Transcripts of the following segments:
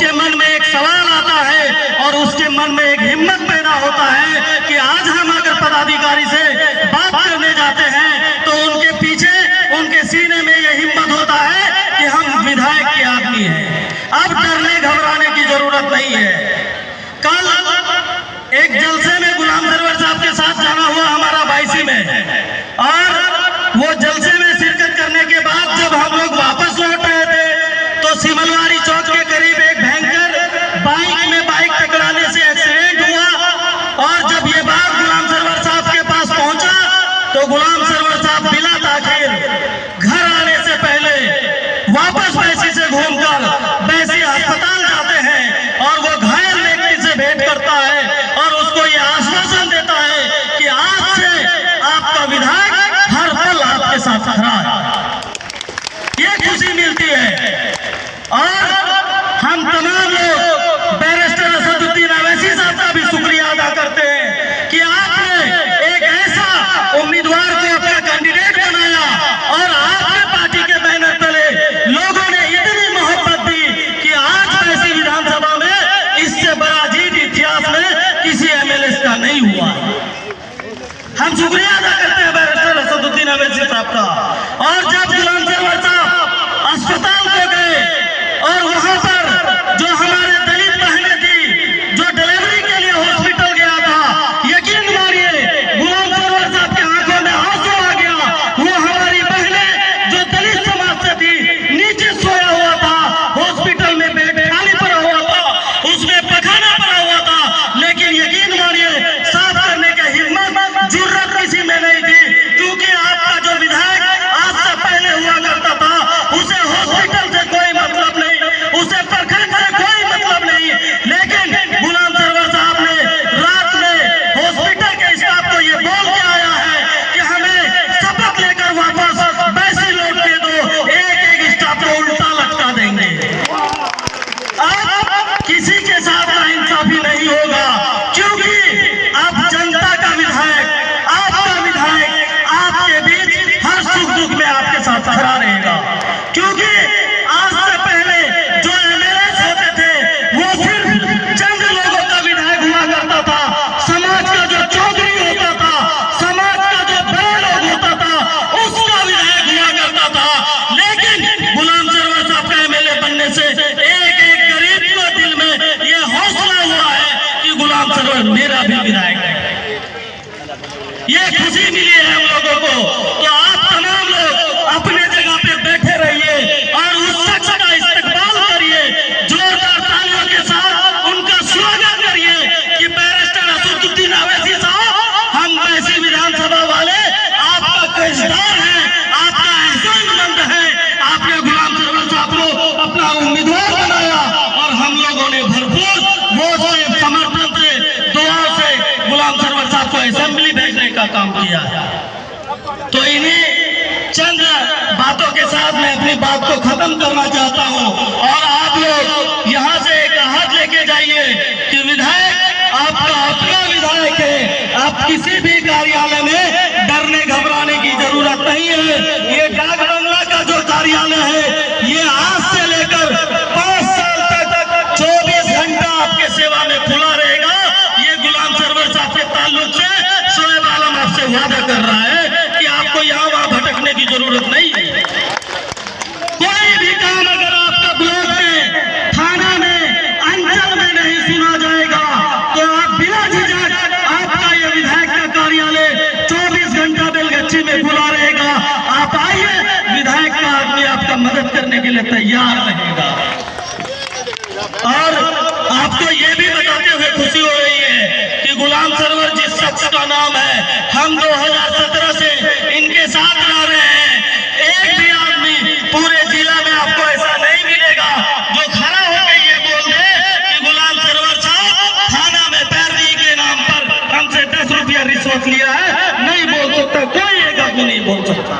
उसके मन में एक सवाल आता है और उसके मन में एक हिम्मत पैदा होता है कि आज हम अगर पदाधिकारी से बात करने जाते हैं तो उनके पीछे, उनके सीने में ये हिम्मत होता है कि हम विधायक के आदमी हैं। अब डरने घबराने की जरूरत नहीं है। कल एक जलसे में गुलाम सरवर साहब के साथ जाना हुआ हमारा 22 में, और वो जलसे में शिरकत करने के बाद जब हम लोग वापस लौट रहे थे तो सिमलवाड़ी चौक के करीब एक भयंकर बाइक टकराने से एक्सीडेंट हुआ। और जब ये बात गुलाम सरवर साहब के पास पहुंचा तो गुलाम सरवर साहब बिला ताखिर घर आने से पहले वापस बैसी से घूमकर बैसी अस्पताल जाते हैं और वो घायल व्यक्ति से भेंट करता है और उसको ये आश्वासन देता है कि आज से आपका विधायक हर पल आपके साथ खड़ा है। ये खुशी मिलती है। और हम तमाम लोग बैरिस्टर असदुद्दीन अवैसी साहब का भी शुक्रिया अदा करते हैं कि आपने एक ऐसा उम्मीदवार को अपना कैंडिडेट बनाया और आपके पार्टी के बैनर तले लोगों ने इतनी मोहब्बत दी कि आज बैसी विधानसभा में इससे बड़ा जीत इतिहास में किसी एमएलए का नहीं हुआ। हम शुक्रिया अदा करते हैं बैरिस्टर असदुद्दीन अवैसी साहब का। और जब गुलाम सरवर साहब अस्पताल को गए और वहां पर जो हमारे दलित बहनें थी जो डिलीवरी के लिए हॉस्पिटल गया था, यकीन मानिए गुलाम सरवर साहब के आंखों में आंसू आ गया। वो हमारी बहनें जो दलित समाज से थी, नीचे सोया हुआ था, हॉस्पिटल में बेड खाली पड़ा हुआ था, उसमें पखाना पड़ा हुआ था, लेकिन यकीन मानिए साफ करने की हिम्मत जुर्रत किसी में नहीं थी, क्योंकि आपका जो विधायक आज से पहले हुआ करता था उसे हॉस्पिटल से कोई मतलब नहीं, उसे प्रखंड से कोई मतलब नहीं, लेकिन गुलाम सरवर साहब ने रात में हॉस्पिटल के स्टाफ को ये बोल के आया है कि हमें शपथ लेकर वापस बैसी लौट के दो, एक स्टाफ को उल्टा लटका देंगे। अब किसी के साथ नाइंसाफी नहीं होगा, क्योंकि अब जनता का विधायक, आपका विधायक आपके बीच हर सुख दुख में आपके साथ खड़ा रहेगा। क्योंकि आज से पहले जो एमएलए होते थे वो सिर्फ चंद लोगों का विधायक हुआ करता था, समाज का जो चौधरी होता था, समाज का जो बड़ा लोग होता था उसका विधायक हुआ करता था। लेकिन गुलाम सरवर साहब का एमएलए बनने से एक एक गरीब को दिल में ये हौसला हुआ है कि गुलाम सरवर मेरा भी विधायक है। ये खुशी मिली है हम लोगों को। तो आप तमाम लोग अपने जगह पे बैठे रहिए और उस शख्स का इस्तकबाल करिए, जोरदार तालियों के साथ उनका स्वागत करिए कि बैरिस्टर असदुद्दीन अवैसी साहब, हम बैसी विधानसभा वाले आपका कर्जदार हैं, आपका एहसानमंद है। आपने गुलाम सरवर साहब को अपना उम्मीदवार बनाया और हम लोगों ने भरपूर वोट से, समर्थन से, दुआ से गुलाम सरवर साहब को असेंबली भेजने का काम किया है। तो इन्हीं चंद बातों के साथ मैं अपनी बात को खत्म करना चाहता हूं। और आप लोग यहां से एक हाथ लेके जाइए कि विधायक आपका अपना विधायक है। आप किसी भी कार्यालय में डरने घबराने की जरूरत नहीं है। ये डाक बंगला का जो कार्यालय है ये आज से लेकर 5 साल तक 24 घंटा आपके सेवा में खुला रहेगा। ये गुलाम सरवर साहब के ताल्लुक से शोएब आलम आपसे वादा कर रहा है कि आपको यहाँ वहां भटकने की जरूरत नहीं है। कोई भी काम अगर आपका ब्लॉक में, थाना में, अंचल में नहीं सुना जाएगा तो आप बिना झिझक, आपका ये विधायक का कार्यालय 24 घंटा बेलगच्छी में खुला रहेगा। आप आइए, विधायक का आदमी आपका मदद करने के लिए तैयार रहेगा। और आपको ये भी बताते हुए खुशी हो रही है कि गुलाम सरवर जिस शख्स का नाम है, हम 2017 से इनके साथ रह रहे हैं। एक भी आदमी पूरे जिला में आपको ऐसा नहीं मिलेगा जो खड़ा होकर ये बोल दे कि गुलाम सरवर साहब थाना में पैरवी के नाम पर हमसे 10 रुपया रिश्वत लिया है। नहीं बोल सकता, कोई एक आदमी नहीं बोल सकता।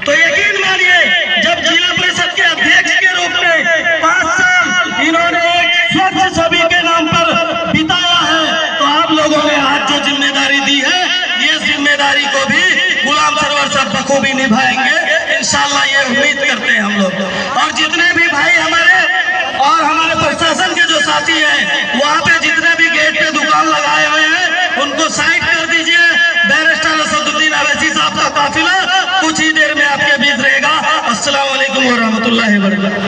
तो यकीन मानिए, जब जिला परिषद के अध्यक्ष के रूप में 5 साल इन्होंने एक स्वच्छ छवि के नाम पर बिताया है, तो आप लोगों ने आज जो जिम्मेदारी दी है, ये जिम्मेदारी को भी गुलाम सरवर साहब बखूबी निभाएंगे इंशाअल्लाह, ये उम्मीद करते हैं हम लोग। और जितने भी भाई हमारे और हमारे प्रशासन नहीं है, वहाँ पे जितने भी गेट पे दुकान लगाए हुए हैं उनको साइड कर दीजिए। बैरिस्टर असदुद्दीन अवैसी साहब का काफिला कुछ ही देर में आपके बीच रहेगा। अस्सलाम वालेकुम व रहमतुल्लाहि व बरकातहू।